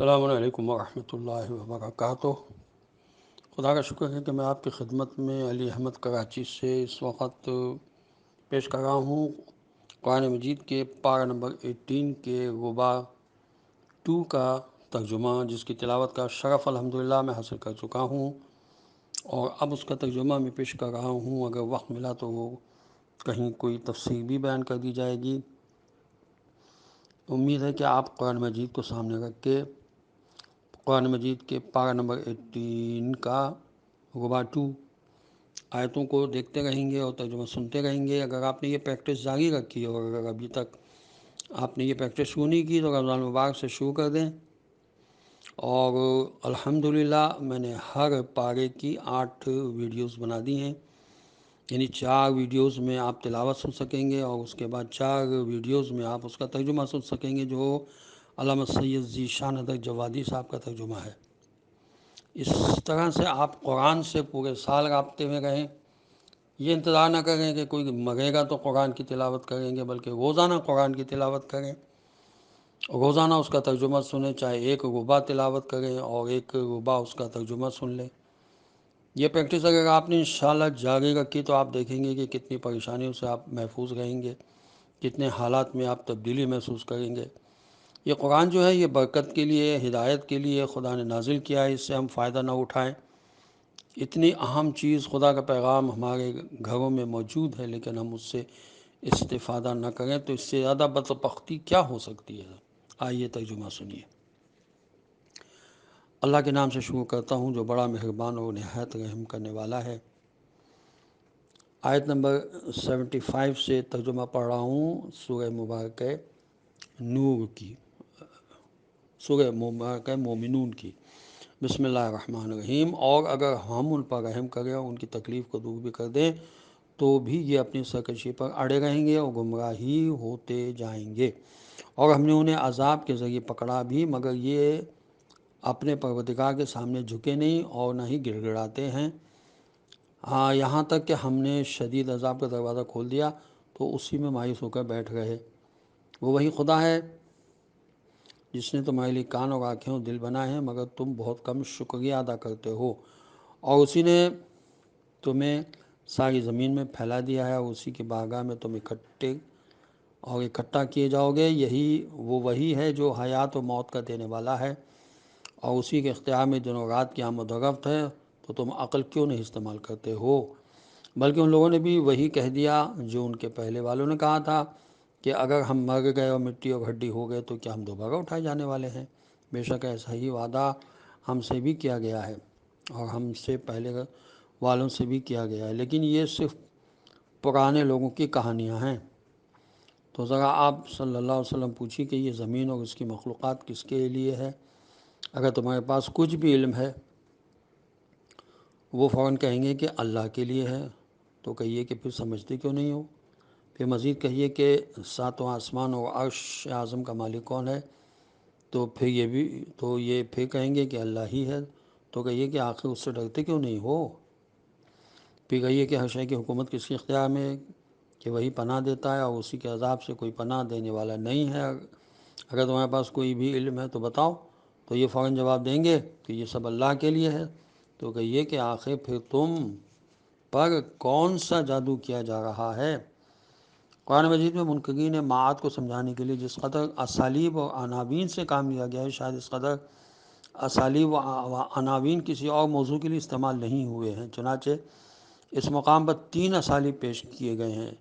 السلام علیکم ورحمۃ اللہ وبرکاتہ۔ خدا کا شکر ہے کہ میں آپ کی خدمت میں علی احمد کراچی سے اس وقت پیش کر رہا ہوں قرآن مجید کے پارہ نمبر 18 کے غبار 2 کا ترجمہ، جس کی تلاوت کا شرف الحمدللہ میں حاصل کر چکا ہوں، اور اب اس کا ترجمہ میں پیش کر رہا ہوں۔ اگر وقت ملا تو وہ کہیں کوئی تفسیر بھی بیان کر دی جائے گی۔ امید ہے کہ آپ قرآن مجید کو سامنے رکھ کے قرآن مجید کے پارہ نمبر 18 کا غبار 2 آیتوں کو دیکھتے رہیں گے اور ترجمہ سنتے رہیں گے۔ اگر آپ نے یہ پریکٹس جاری رکھی اور اگر ابھی تک آپ نے یہ پریکٹس شروع نہیں کی تو رمضان مبارک سے شروع کر دیں۔ اور الحمدللہ میں نے ہر پارے کی 8 ویڈیوز بنا دی ہیں، یعنی 4 ویڈیوز میں آپ تلاوت سن سکیں گے اور اس کے بعد 4 ویڈیوز میں آپ اس کا ترجمہ سن سکیں گے، جو علامہ سید ذیشان حضرت جوادی صاحب کا ترجمہ ہے۔ اس طرح سے آپ قرآن سے پورے سال رابطے میں رہیں۔ یہ انتظار نہ کریں کہ کوئی مرے گا تو قرآن کی تلاوت کریں گے، بلکہ روزانہ قرآن کی تلاوت کریں، روزانہ اس کا ترجمہ سنیں، چاہے ایک ربع تلاوت کریں اور ایک ربع اس کا ترجمہ سن لیں۔ یہ پریکٹس اگر آپ نے انشاءاللہ جاری رکھی تو آپ دیکھیں گے کہ کتنی پریشانیوں سے آپ محفوظ رہیں گے، کتنے حالات میں آپ تبدیلی محسوس کریں گے۔ یہ قرآن جو ہے یہ برکت کے لیے، ہدایت کے لیے خدا نے نازل کیا ہے، اس سے ہم فائدہ نہ اٹھائیں۔ اتنی اہم چیز خدا کا پیغام ہمارے گھروں میں موجود ہے، لیکن ہم اس سے استفادہ نہ کریں تو اس سے زیادہ بدبختی کیا ہو سکتی ہے۔ آئیے ترجمہ سنیے۔ اللہ کے نام سے شروع کرتا ہوں جو بڑا مہربان اور نہایت رحم کرنے والا ہے۔ آیت نمبر 75 سے ترجمہ پڑھ رہا ہوں سورہ مبارکہ نور کی، سورہ مبارکہ مومنون کی۔ بسم اللہ الرحمن الرحیم۔ اور اگر ہم ان پر رحم کریں اور ان کی تکلیف کو دور بھی کر دیں تو بھی یہ اپنی سرکشی پر اڑے رہیں گے اور گمراہی ہوتے جائیں گے، اور ہم نے انہیں عذاب کے ذریعے پکڑا بھی، مگر یہ اپنے پروردگار کے سامنے جھکے نہیں اور نہ ہی گڑ گڑاتے ہیں، ہاں یہاں تک کہ ہم نے شدید عذاب کا دروازہ کھول دیا تو اسی میں مایوس ہو کر بیٹھ رہے۔ وہ وہی خدا ہے جس نے تمہارے لیے کان اور آنکھیں اور دل بنائے ہیں، مگر تم بہت کم شکریہ ادا کرتے ہو، اور اسی نے تمہیں ساری زمین میں پھیلا دیا ہے، اور اسی کی بارگاہ میں تم اکٹھا کیے جاؤ گے۔ وہی ہے جو حیات و موت کا دینے والا ہے، اور اسی کے اختیار میں دن و رات کی آمد و رفت ہے، تو تم عقل کیوں نہیں استعمال کرتے ہو؟ بلکہ ان لوگوں نے بھی وہی کہہ دیا جو ان کے پہلے والوں نے کہا تھا کہ اگر ہم مر گئے اور مٹی اور ہڈی ہو گئے تو کیا ہم دوبارہ اٹھائے جانے والے ہیں؟ بے شک ایسا ہی وعدہ ہم سے بھی کیا گیا ہے اور ہم سے پہلے والوں سے بھی کیا گیا ہے، لیکن یہ صرف پرانے لوگوں کی کہانیاں ہیں۔ تو ذرا آپ صلی اللہ علیہ وسلم پوچھیے کہ یہ زمین اور اس کی مخلوقات کس کے لیے ہے؟ اگر تمہارے پاس کچھ بھی علم ہے وہ فوراً کہیں گے کہ اللہ کے لیے ہے، تو کہیے کہ پھر سمجھتے کیوں نہیں ہو؟ پھر مزید کہیے کہ 7 آسمان اور عرش اعظم کا مالک کون ہے؟ تو یہ پھر کہیں گے کہ اللہ ہی ہے، تو کہیے کہ آخر اس سے ڈرتے کیوں نہیں ہو؟ پھر کہیے کہ ہر شے کی حکومت کس کے اختیار میں ہے کہ وہی پناہ دیتا ہے اور اسی کے عذاب سے کوئی پناہ دینے والا نہیں ہے۔ اگر تمہارے پاس کوئی بھی علم ہے تو بتاؤ، تو یہ فوراً جواب دیں گے کہ یہ سب اللہ کے لیے ہے، تو کہیے کہ آخر پھر تم پر کون سا جادو کیا جا رہا ہے؟ قرآن مجید میں منکرین معاد کو سمجھانے کے لیے جس قدر اسالیب اور عناوین سے کام لیا گیا ہے، شاید اس قدر اسالیب و عناوین کسی اور موضوع کے لیے استعمال نہیں ہوئے ہیں۔ چنانچہ اس مقام پر 3 اسالیب پیش کیے گئے ہیں۔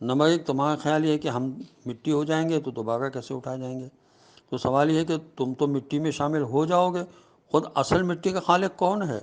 نمبر 1، تمہارا خیال یہ ہے کہ ہم مٹی ہو جائیں گے تو دوبارہ کیسے اٹھائے جائیں گے؟ تو سوال یہ ہے کہ تم تو مٹی میں شامل ہو جاؤ گے، خود اصل مٹی کا خالق کون ہے؟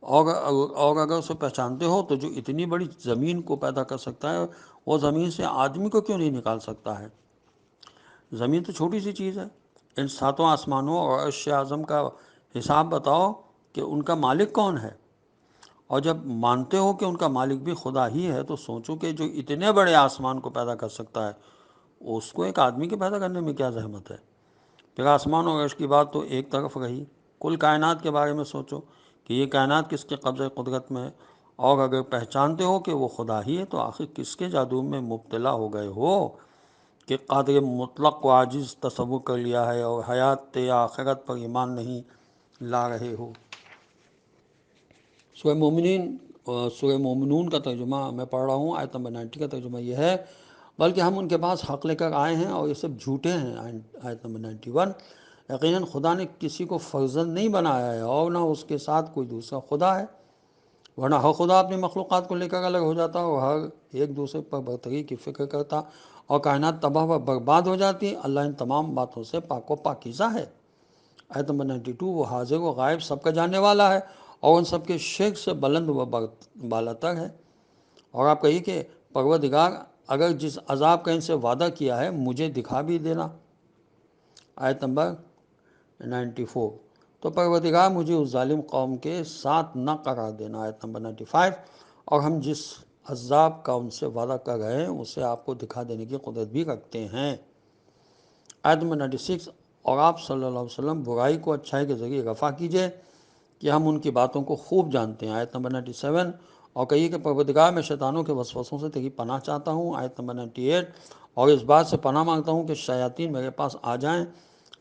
اور اگر اسے پہچانتے ہو تو جو اتنی بڑی زمین کو پیدا کر سکتا ہے وہ زمین سے آدمی کو کیوں نہیں نکال سکتا ہے؟ زمین تو چھوٹی سی چیز ہے۔ ان 7 آسمانوں اور عرش اعظم کا حساب بتاؤ کہ ان کا مالک کون ہے؟ اور جب مانتے ہو کہ ان کا مالک بھی خدا ہی ہے تو سوچو کہ جو اتنے بڑے آسمان کو پیدا کر سکتا ہے اس کو ایک آدمی کے پیدا کرنے میں کیا زحمت ہے؟ پھر آسمان اور عرش کی بات تو ایک طرف رہی، کل کائنات کے بارے میں سوچو کہ یہ کائنات کس کے قبضہ قدرت میں ہے، اور اگر پہچانتے ہو کہ وہ خدا ہی ہے تو آخر کس کے جادو میں مبتلا ہو گئے ہو؟ کہ قادر مطلق کو عاجز تصور کر لیا ہے اور حیات آخرت پر ایمان نہیں لا رہے ہو۔ سورہ مومنون کا ترجمہ میں پڑھ رہا ہوں، آیت نمبر 90 کا ترجمہ یہ ہے، بلکہ ہم ان کے پاس حق لے کر آئے ہیں اور یہ سب جھوٹے ہیں۔ آیت نمبر 91، یقیناً خدا نے کسی کو فرزند نہیں بنایا ہے اور نہ اس کے ساتھ کوئی دوسرا خدا ہے، ورنہ ہر خدا اپنی مخلوقات کو لے کر الگ ہو جاتا اور ہر ایک دوسرے پر برتری کی فکر کرتا اور کائنات تباہ و برباد ہو جاتی۔ اللہ ان تمام باتوں سے پاک و پاکیزہ ہے۔ آیت نمبر 92، وہ حاضر و غائب سب کا جاننے والا ہے اور ان سب کے شرک سے بلند و بالاتر ہے۔ اور آپ کہیے کہ پروردگار اگر جس عذاب کا ان سے وعدہ کیا ہے مجھے دکھا بھی دینا۔ آیت نمبر 94، تو پروردگار مجھے اس ظالم قوم کے ساتھ نہ قرار دینا۔ آیت نمبر 95، اور ہم جس عذاب کا ان سے وعدہ کر رہے ہیں اسے آپ کو دکھا دینے کی قدرت بھی رکھتے ہیں۔ آیت نمبر 96، اور آپ صلی اللہ علیہ وسلم برائی کو اچھائی کے ذریعے رفع کیجئے کہ ہم ان کی باتوں کو خوب جانتے ہیں۔ آیت نمبر 97، اور کہیے کہ پروردگار میں شیطانوں کے وسوسوں سے تیری پناہ چاہتا ہوں۔ آیت نمبر 98، اور اس بات سے پناہ مانگتا ہوں کہ شیاطین میرے پاس آ جائیں۔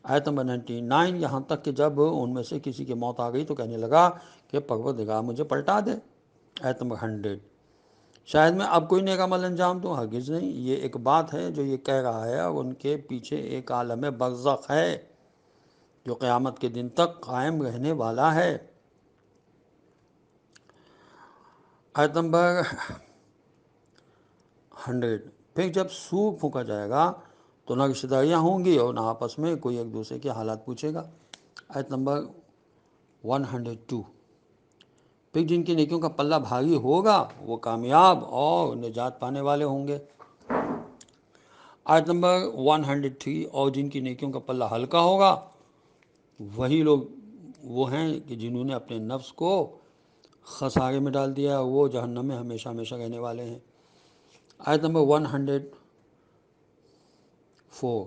آیت نمبر 99، یہاں تک کہ جب ان میں سے کسی کی موت آ گئی تو کہنے لگا کہ پروردگار مجھے پلٹا دے۔ آیت نمبر 100، شاید میں اب کوئی نیک عمل انجام دوں، ہرگز نہیں، یہ ایک بات ہے جو یہ کہہ رہا ہے اور ان کے پیچھے ایک عالم برزخ ہے جو قیامت کے دن تک قائم رہنے والا ہے۔ آیت نمبر 100، پھر جب سور پھونکا جائے گا تو نہ رشتہ داریاں ہوں گی اور نہ آپس میں کوئی ایک دوسرے کے حالات پوچھے گا۔ آیت نمبر 102، پھر جن کی نیکیوں کا پلہ بھاری ہوگا وہ کامیاب اور نجات پانے والے ہوں گے۔ آیت نمبر 103، اور جن کی نیکیوں کا پلہ ہلکا ہوگا وہی لوگ وہ ہیں کہ جنہوں نے اپنے نفس کو خسارے میں ڈال دیا، وہ جہنم میں ہمیشہ ہمیشہ رہنے والے ہیں۔ آیت نمبر 104،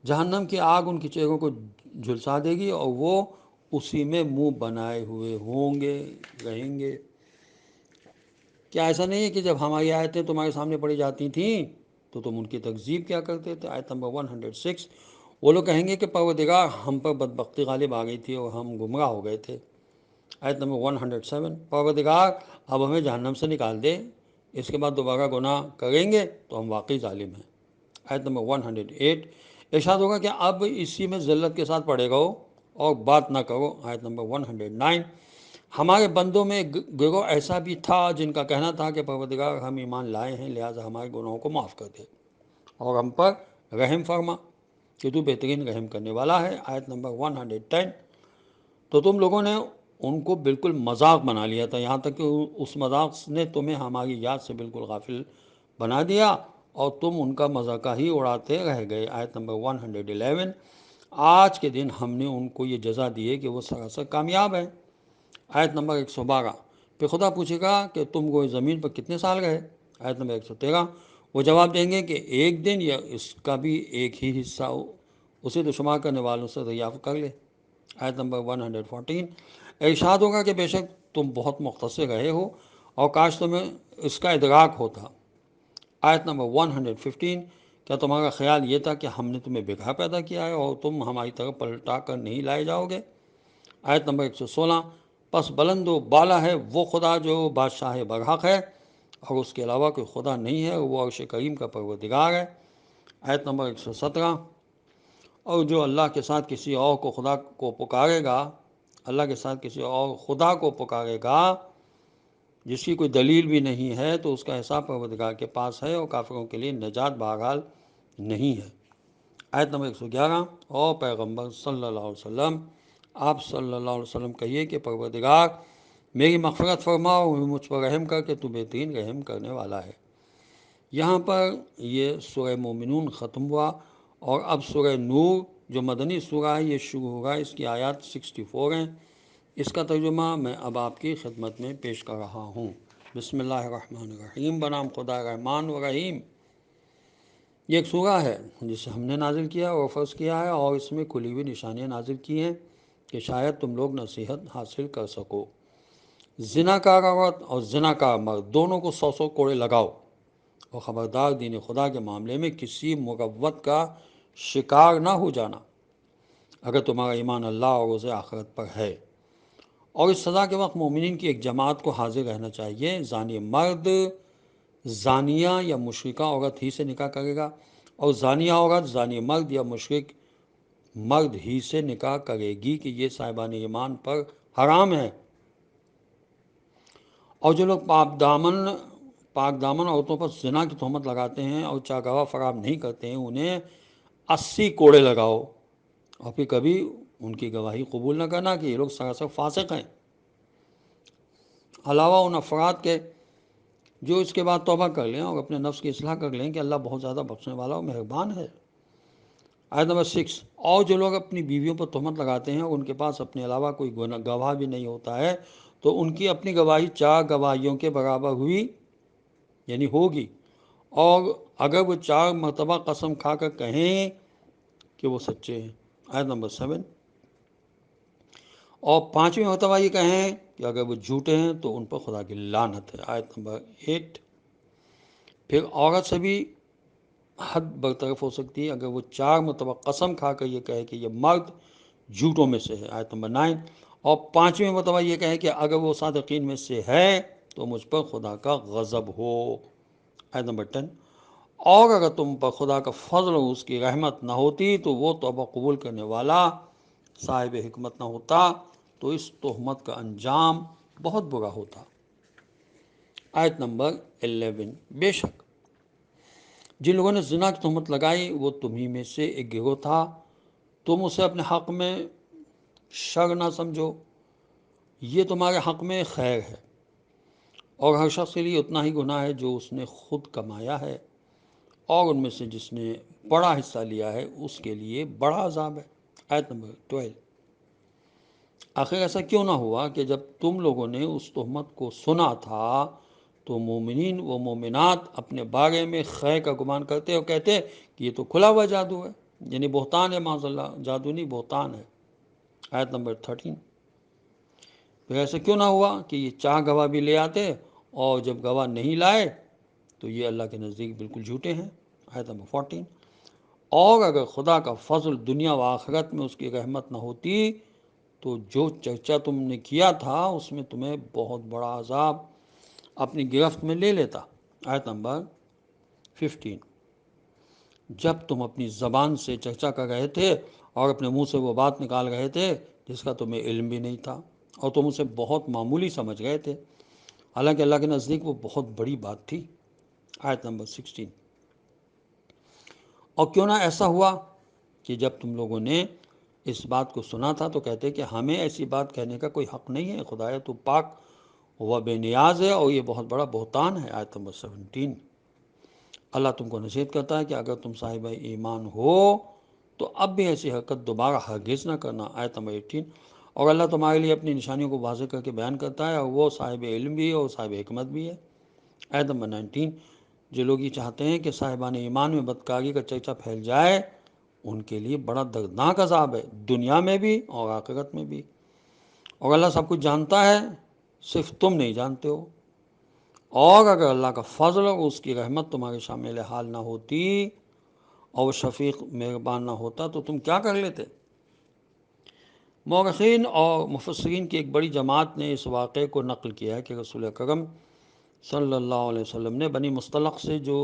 جہنم کی آگ ان کے چہروں کو جھلسا دے گی اور وہ اسی میں منہ بنائے ہوئے ہوں گے، رہیں گے۔ کیا ایسا نہیں ہے کہ جب ہماری آیتیں تمہارے سامنے پڑھی جاتی تھیں تو تم ان کی تکذیب کیا کرتے تھے؟ آیت نمبر 106، وہ لوگ کہیں گے کہ پروردگار ہم پر بدبختی غالب آ گئی تھی اور ہم گمراہ ہو گئے تھے۔ آیت نمبر 107، پروردگار اب ہمیں جہنم سے نکال دے، اس کے بعد دوبارہ گناہ کریں گے تو ہم واقعی ظالم ہیں۔ آیت نمبر 108، ارشاد ہوگا کہ اب اسی میں ذلت کے ساتھ پڑے گو اور بات نہ کرو۔ آیت نمبر 109، ہمارے بندوں میں گروہ ایسا بھی تھا جن کا کہنا تھا کہ پروردگار ہم ایمان لائے ہیں لہٰذا ہمارے گناہوں کو معاف کر دے اور ہم پر رحم فرما کہ تو بہترین رحم کرنے والا ہے۔ آیت نمبر 110، تو تم لوگوں نے ان کو بالکل مذاق بنا لیا تھا، یہاں تک کہ اس مذاق نے تمہیں ہماری یاد سے بالکل غافل بنا دیا اور تم ان کا مذاق ہی اڑاتے رہ گئے۔ آیت نمبر 111، آج کے دن ہم نے ان کو یہ جزا دی ہے کہ وہ سراسر کامیاب ہیں۔ آیت نمبر 112، پھر خدا پوچھے گا کہ تم کو زمین پر کتنے سال رہے؟ آیت نمبر 113، وہ جواب دیں گے کہ ایک دن یا اس کا بھی ایک ہی حصہ ہو، اسے تو شمار کرنے والوں سے دریافت کر لے۔ آیت نمبر 114، ارشاد ہوگا کہ بے شک تم بہت مختصر رہے ہو اور کاش تمہیں اس کا ادراک ہوتا۔ آیت نمبر 115، کیا تمہارا خیال یہ تھا کہ ہم نے تمہیں بگاڑ پیدا کیا ہے اور تم ہماری طرف پلٹا کر نہیں لائے جاؤ گے؟ آیت نمبر 116، پس بلند و بالا ہے وہ خدا جو بادشاہ برحق ہے اور اس کے علاوہ کوئی خدا نہیں ہے، وہ عرش کریم کا پروردگار ہے۔ آیت نمبر 117، اور جو اللہ کے ساتھ کسی اور کو خدا کو پکارے گا، اللہ کے ساتھ کسی اور خدا کو پکارے گا جس کی کوئی دلیل بھی نہیں ہے تو اس کا حساب پروردگار کے پاس ہے اور کافروں کے لیے نجات بہرحال نہیں ہے۔ آیت نمبر 111، اور پیغمبر صلی اللہ علیہ وسلم آپ صلی اللہ علیہ وسلم کہیے کہ پروردگار میری مغفرت فرما اور مجھ پر رحم کر کے تو بہترین رحم کرنے والا ہے۔ یہاں پر یہ سورہ مومنون ختم ہوا اور اب سورہ نور جو مدنی سورہ ہے یہ شروع ہوگا، اس کی آیات 64 ہیں۔ اس کا ترجمہ میں اب آپ کی خدمت میں پیش کر رہا ہوں۔ بسم اللہ الرحمن الرحیم، بنام خدا رحمان و رحیم۔ یہ ایک سورہ ہے جسے ہم نے نازل کیا اور فرض کیا ہے اور اس میں کھلی ہوئی نشانیاں نازل کی ہیں کہ شاید تم لوگ نصیحت حاصل کر سکو۔ زنا کار عورت اور زنا کار مرد دونوں کو 100 کوڑے لگاؤ۔ اور خبردار دین خدا کے معاملے میں کسی مروت کا شکار نہ ہو جانا اگر تمہارا ایمان اللہ اور روز آخرت پر ہے۔ اور اس سزا کے وقت مومنین کی ایک جماعت کو حاضر رہنا چاہیے۔ زانی مرد زانیہ یا مشرکہ عورت ہی سے نکاح کرے گا، اور زانیہ عورت زانی مرد یا مشرک مرد ہی سے نکاح کرے گی کہ یہ صاحبان ایمان پر حرام ہے۔ اور جو لوگ پاک دامن عورتوں پر زنا کی تہمت لگاتے ہیں اور چاگواہ فراہم نہیں کرتے ہیں، انہیں 80 کوڑے لگاؤ، اور پھر کبھی ان کی گواہی قبول نہ کرنا کہ یہ لوگ سراسر فاسق ہیں، علاوہ ان افراد کے جو اس کے بعد توبہ کر لیں اور اپنے نفس کی اصلاح کر لیں کہ اللہ بہت زیادہ بخشنے والا اور مہربان ہے۔ آیت نمبر 6، اور جو لوگ اپنی بیویوں پر تہمت لگاتے ہیں اور ان کے پاس اپنے علاوہ کوئی گواہ بھی نہیں ہوتا ہے تو ان کی اپنی گواہی 4 گواہیوں کے برابر ہوئی یعنی ہوگی، اور اگر وہ 4 مرتبہ قسم کھا کر کہیں کہ وہ سچے ہیں۔ آیت نمبر 7، اور 5ویں مرتبہ یہ کہیں کہ اگر وہ جھوٹے ہیں تو ان پر خدا کی لعنت ہے۔ آیت نمبر 8، پھر عورت سے بھی حد برطرف ہو سکتی ہے اگر وہ 4 مرتبہ قسم کھا کر یہ کہے کہ یہ مرد جھوٹوں میں سے ہے۔ آیت نمبر 9، اور 5ویں مرتبہ یہ کہے کہ اگر وہ صادقین میں سے ہے تو مجھ پر خدا کا غضب ہو۔ آیت نمبر 10، اور اگر تم پر خدا کا فضل اور اس کی رحمت نہ ہوتی تو وہ توبہ قبول کرنے والا صاحب حکمت نہ ہوتا تو اس تہمت کا انجام بہت برا ہوتا۔ آیت نمبر 11، بے شک جن لوگوں نے زنا کی تہمت لگائی وہ تمہیں میں سے ایک گروہ تھا، تم اسے اپنے حق میں شر نہ سمجھو، یہ تمہارے حق میں خیر ہے، اور ہر شخص کے لیے اتنا ہی گناہ ہے جو اس نے خود کمایا ہے، اور ان میں سے جس نے بڑا حصہ لیا ہے اس کے لیے بڑا عذاب ہے۔ آیت نمبر 12، آخر ایسا کیوں نہ ہوا کہ جب تم لوگوں نے اس تہمت کو سنا تھا تو مومنین و مومنات اپنے بارے میں خیر کا گمان کرتے اور کہتے کہ یہ تو کھلا ہوا جادو ہے، یعنی بہتان ہے، معاذ اللہ، جادو نہیں بہتان ہے۔ آیت نمبر 13، پھر ایسا کیوں نہ ہوا کہ یہ 4 گواہ بھی لے آتے، اور جب گواہ نہیں لائے تو یہ اللہ کے نزدیک بالکل جھوٹے ہیں۔ آیت نمبر 14، اور اگر خدا کا فضل دنیا و آخرت میں اس کی رحمت نہ ہوتی تو جو چرچا تم نے کیا تھا اس میں تمہیں بہت بڑا عذاب اپنی گرفت میں لے لیتا۔ آیت نمبر 15، جب تم اپنی زبان سے چرچا کر رہے تھے اور اپنے منہ سے وہ بات نکال رہے تھے جس کا تمہیں علم بھی نہیں تھا اور تم اسے بہت معمولی سمجھ گئے تھے، حالانکہ اللہ کے نزدیک وہ بہت بڑی بات تھی۔ آیت نمبر 16، اور کیوں نہ ایسا ہوا کہ جب تم لوگوں نے اس بات کو سنا تھا تو کہتے کہ ہمیں ایسی بات کہنے کا کوئی حق نہیں ہے، خدایا تو پاک و بے نیاز ہے اور یہ بہت بڑا بہتان ہے۔ آیت نمبر 17، اللہ تم کو نصیحت کرتا ہے کہ اگر تم صاحب ایمان ہو تو اب بھی ایسی حرکت دوبارہ ہرگز نہ کرنا۔ آیت نمبر 18، اور اللہ تمہارے لیے اپنی نشانیوں کو واضح کر کے بیان کرتا ہے اور وہ صاحب علم بھی ہے اور صاحب حکمت بھی ہے۔ آیت نمبر 19، جو لوگ یہ چاہتے ہیں کہ صاحبان ایمان میں بدکاری کا چرچا پھیل جائے ان کے لیے بڑا دردناک عذاب ہے، دنیا میں بھی اور آخرت میں بھی، اور اللہ سب کچھ جانتا ہے، صرف تم نہیں جانتے ہو۔ اور اگر اللہ کا فضل اور اس کی رحمت تمہارے شامل حال نہ ہوتی اور وہ شفیق مہربان نہ ہوتا تو تم کیا کر لیتے؟ مورخین اور مفسرین کی ایک بڑی جماعت نے اس واقعے کو نقل کیا ہے کہ رسول اکرم صلی اللہ علیہ وسلم نے بنی مصطلق سے جو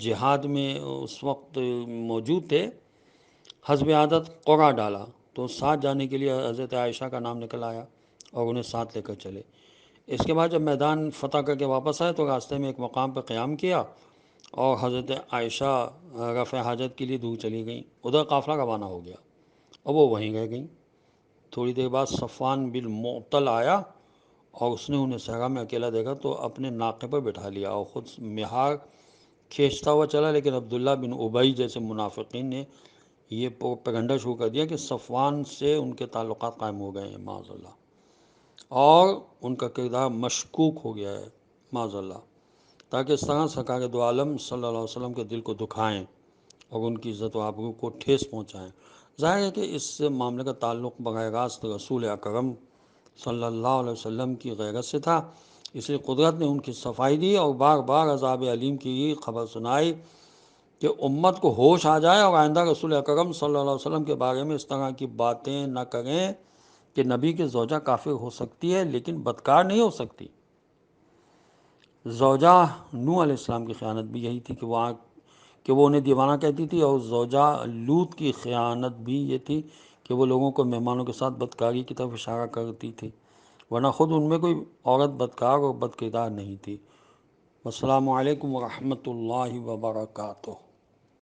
جہاد میں اس وقت موجود تھے حسب عادت قرعہ ڈالا تو ساتھ جانے کے لیے حضرت عائشہ کا نام نکل آیا اور انہیں ساتھ لے کر چلے۔ اس کے بعد جب میدان فتح کر کے واپس آئے تو راستے میں ایک مقام پر قیام کیا اور حضرت عائشہ رفع حاجت کے لیے دور چلی گئیں، ادھر قافلہ روانہ ہو گیا اور وہ وہیں رہ گئیں۔ تھوڑی دیر بعد صفوان بن معطل آیا اور اس نے انہیں صحرا میں اکیلا دیکھا تو اپنے ناقے پر بٹھا لیا اور خود مہار کھینچتا ہوا چلا، لیکن عبداللہ بن ابی جیسے منافقین نے یہ پروپیگنڈا شروع کر دیا کہ صفوان سے ان کے تعلقات قائم ہو گئے ہیں معاذ اللہ، اور ان کا کردار مشکوک ہو گیا ہے معاذ اللہ، تاکہ اس طرح سرکار دو عالم صلی اللہ علیہ وسلم کے دل کو دکھائیں اور ان کی عزت و آبرو کو ٹھیس پہنچائیں۔ ظاہر ہے کہ اس معاملے کا تعلق براہ راست رسول اکرم صلی اللہ علیہ وسلم کی غیرت سے تھا، اس لیے قدرت نے ان کی صفائی دی اور بار بار عذاب علیم کی خبر سنائی کہ امت کو ہوش آ جائے اور آئندہ رسول اکرم صلی اللہ علیہ وسلم کے بارے میں اس طرح کی باتیں نہ کریں کہ نبی کی زوجہ کافر ہو سکتی ہے لیکن بدکار نہیں ہو سکتی۔ زوجہ نوح علیہ السلام کی خیانت بھی یہی تھی کہ وہ انہیں دیوانہ کہتی تھی، اور زوجہ لوط کی خیانت بھی یہ تھی کہ وہ لوگوں کو مہمانوں کے ساتھ بدکاری کی طرف اشارہ کرتی تھی، ورنہ خود ان میں کوئی عورت بدکار اور بد کردار نہیں تھی۔ السلام علیکم ورحمۃ اللہ وبرکاتہ۔